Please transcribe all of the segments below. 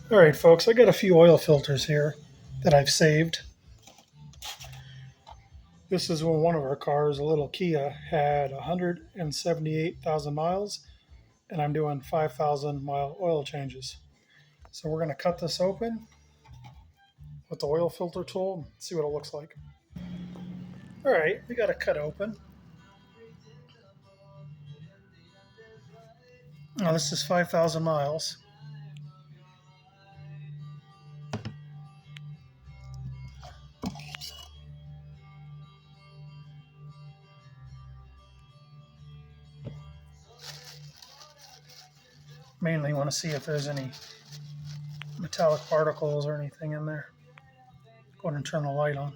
All right, folks, I got a few oil filters here that I've saved. This is when one of our cars, a little Kia, had 178,000 miles, and I'm doing 5,000 mile oil changes. So we're going to cut this open with the oil filter tool and see what it looks like. All right, we got it cut open. Now, this is 5,000 miles. Mainly want to see if there's any metallic particles or anything in there. Go ahead and turn the light on.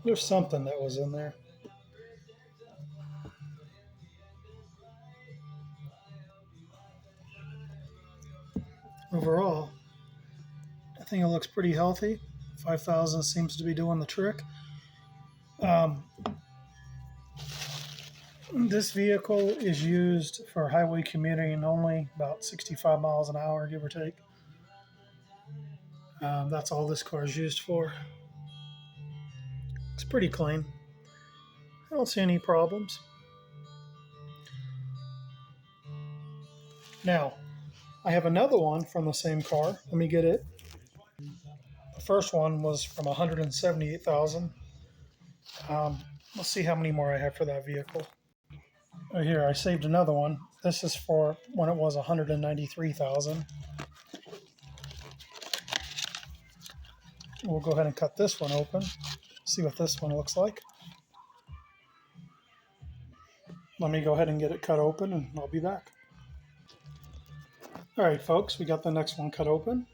There's something that was in there. Overall, I think it looks pretty healthy. 5,000 seems to be doing the trick. Um, this vehicle is used for highway commuting only, about 65 miles an hour, give or take. That's all this car is used for. It's pretty clean. I don't see any problems. Now, I have another one from the same car. Let me get it. The first one was from 178,000. Let's see how many more I have for that vehicle. Right here, I saved another one. This is for when it was 193,000. We'll go ahead and cut this one open. See what this one looks like. Let me go ahead and get it cut open and I'll be back. All right, folks, we got the next one cut open.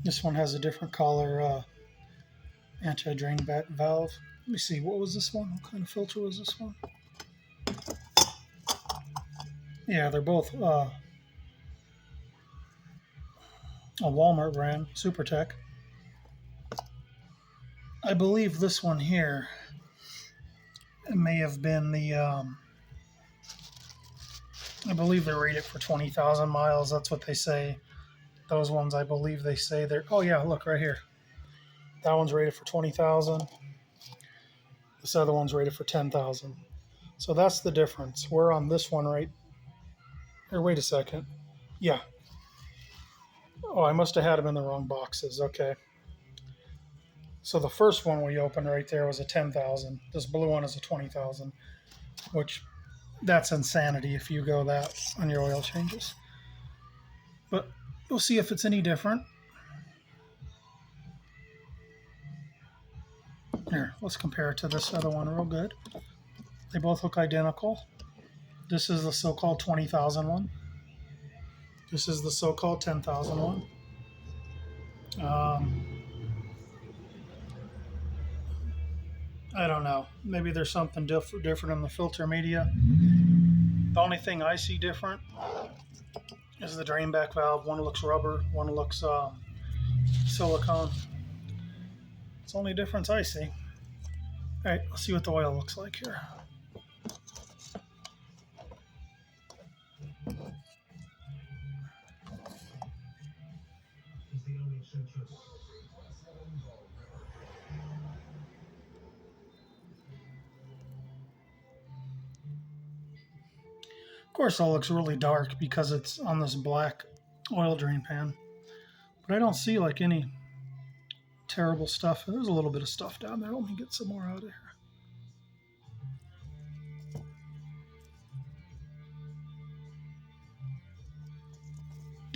This one has a different color anti-drain valve. Let me see, what was this one? What kind of filter was this one? Yeah, they're both a Walmart brand, SuperTech. I believe this one here may have been I believe they're rated for 20,000 miles. That's what they say. Those ones, I believe they say they're, oh yeah, look right here. That one's rated for 20,000. This other one's rated for 10,000. So that's the difference. We're on this one right, or wait a second. Yeah. Oh, I must have had them in the wrong boxes. Okay. So the first one we opened right there was a 10,000. This blue one is a 20,000, which that's insanity if you go that on your oil changes. But we'll see if it's any different. Here, let's compare it to this other one real good. They both look identical. This is the so-called 20,000 one. This is the so-called 10,000 one. I don't know. Maybe there's something different in the filter media. The only thing I see different is the drain back valve. One looks rubber, one looks silicone. It's the only difference I see. All right, let's see what the oil looks like here. Of course, it looks really dark because it's on this black oil drain pan. But I don't see like any terrible stuff. There's a little bit of stuff down there. Let me get some more out of here.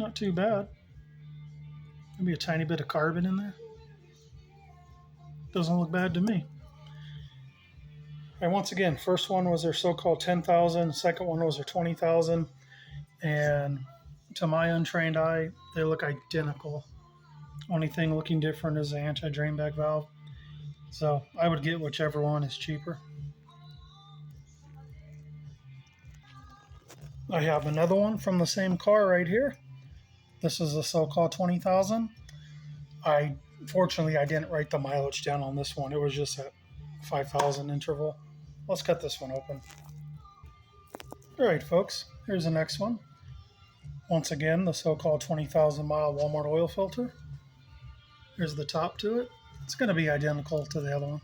Not too bad. Maybe a tiny bit of carbon in there. Doesn't look bad to me. And once again, first one was their so-called 10,000. Second one was their 20,000. And to my untrained eye, they look identical. Only thing looking different is the anti-drain back valve. So I would get whichever one is cheaper. I have another one from the same car right here. This is the so-called 20,000. Fortunately, I didn't write the mileage down on this one. It was just at 5,000 interval. Let's cut this one open. All right, folks, here's the next one. Once again, the so-called 20,000 mile Walmart oil filter. Here's the top to it. It's going to be identical to the other one.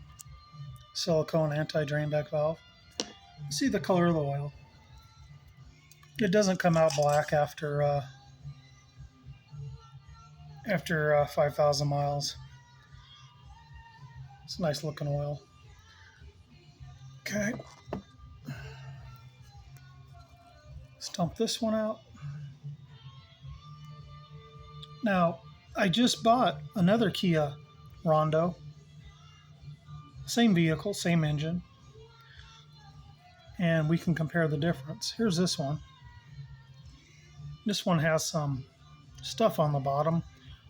Silicone anti-drain back valve. See the color of the oil. It doesn't come out black after 5,000 miles. It's a nice looking oil. Okay. Let's dump this one out. Now, I just bought another Kia Rondo. Same vehicle, same engine. And we can compare the difference. Here's this one. This one has some stuff on the bottom.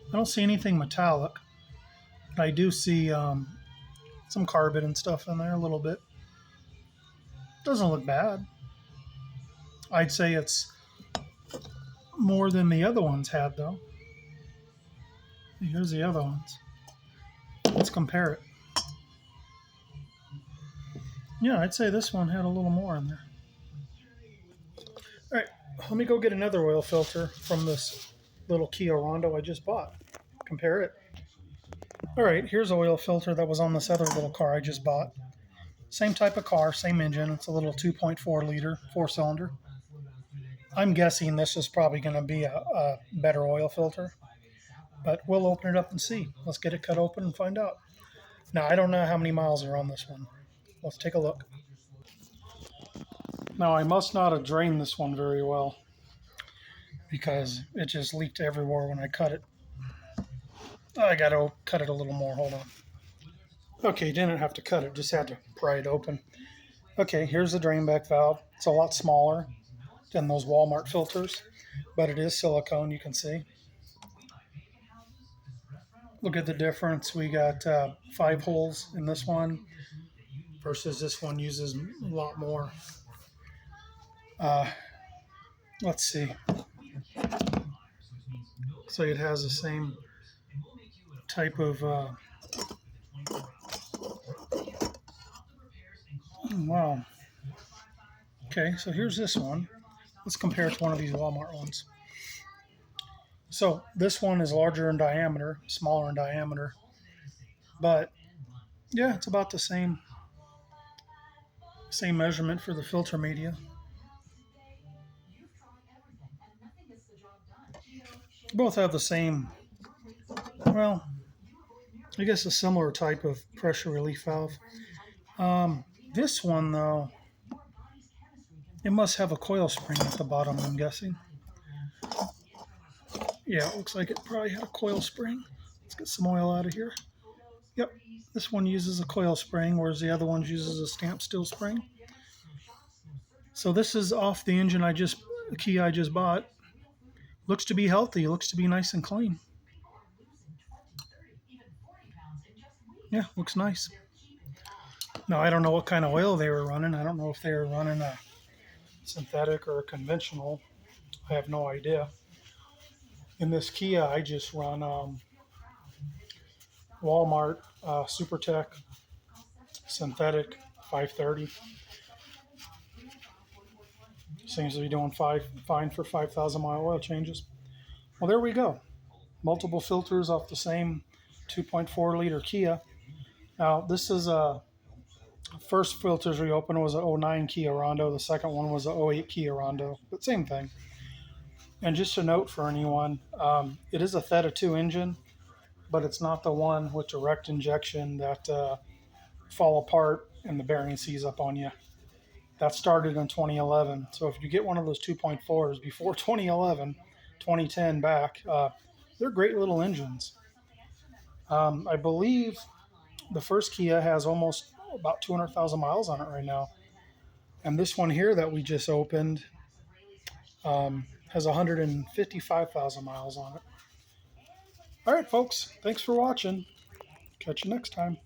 I don't see anything metallic, but I do see some carbon and stuff in there a little bit. Doesn't look bad. I'd say it's more than the other ones had, though. Here's the other ones. Let's compare it. Yeah, I'd say this one had a little more in there. All right, let me go get another oil filter from this little Kia Rondo I just bought. Compare it. All right, here's an oil filter that was on this other little car I just bought. Same type of car, same engine. It's a little 2.4 liter, 4-cylinder. I'm guessing this is probably going to be a better oil filter, but we'll open it up and see. Let's get it cut open and find out. Now, I don't know how many miles are on this one. Let's take a look. Now, I must not have drained this one very well because it just leaked everywhere when I cut it. I got to cut it a little more. Hold on. Okay, didn't have to cut it, just had to pry it open. Okay, here's the drain back valve. It's a lot smaller than those Walmart filters, but it is silicone, you can see. Look at the difference. We got 5 holes in this one versus this one uses a lot more. Let's see. So it has the same type of wow. Okay, so here's this one. Let's compare it to one of these Walmart ones. So this one is larger in diameter, smaller in diameter, but yeah, it's about the same measurement for the filter media. Both have the same, well, I guess a similar type of pressure relief valve. This one, though, it must have a coil spring at the bottom, I'm guessing. Yeah, it looks like it probably had a coil spring. Let's get some oil out of here. Yep, this one uses a coil spring, whereas the other one uses a stamp steel spring. So this is off the engine the Kia I just bought. Looks to be healthy. Looks to be nice and clean. Yeah, looks nice. Now, I don't know what kind of oil they were running. I don't know if they were running a synthetic or a conventional. I have no idea. In this Kia, I just run Walmart SuperTech synthetic 530. Seems to be doing fine for 5,000 mile oil changes. Well, there we go. Multiple filters off the same 2.4 liter Kia. Now, this is first filters we opened was an 09 Kia Rondo. The second one was an 08 Kia Rondo, but same thing. And just a note for anyone, it is a Theta 2 engine, but it's not the one with direct injection that fall apart and the bearing seize up on you. That started in 2011. So if you get one of those 2.4s before 2011, 2010 back. They're great little engines. I believe the first Kia has almost about 200,000 miles on it right now. And this one here that we just opened has 155,000 miles on it. All right, folks. Thanks for watching. Catch you next time.